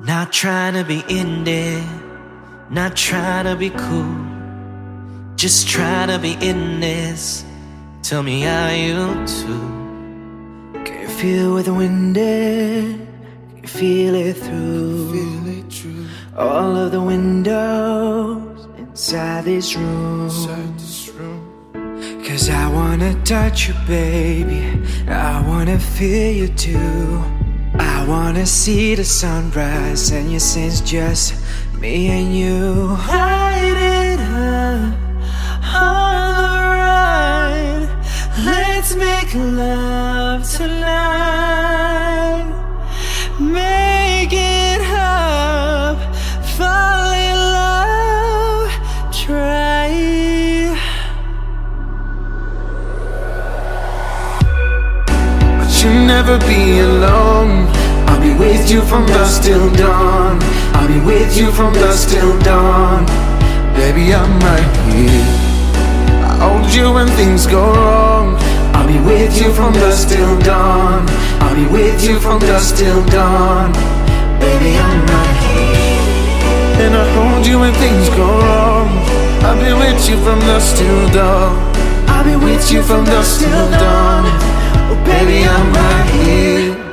Not trying to be in there, not trying to be cool, just trying to be in this. Tell me how you do. Can you feel where the wind is? Can you feel it through? All of the windows inside this room. Cause I wanna touch you, baby, I wanna feel you too. I wanna see the sunrise and you since just me and you. Light it up on the ride. Let's make love tonight. Make it up, fall in love, try. But you'll never be alone. I'll be with you from dusk till dawn. I'll be with you from dusk till dawn. Baby, I'm right here. I hold you when things go wrong. I'll be with you from dusk till dawn. I'll be with you from dusk till dawn. Baby, I'm right here. And I hold you when things go wrong. I'll be with you from dusk till dawn. I'll be with you from dusk till dawn. Oh, baby, I'm right here.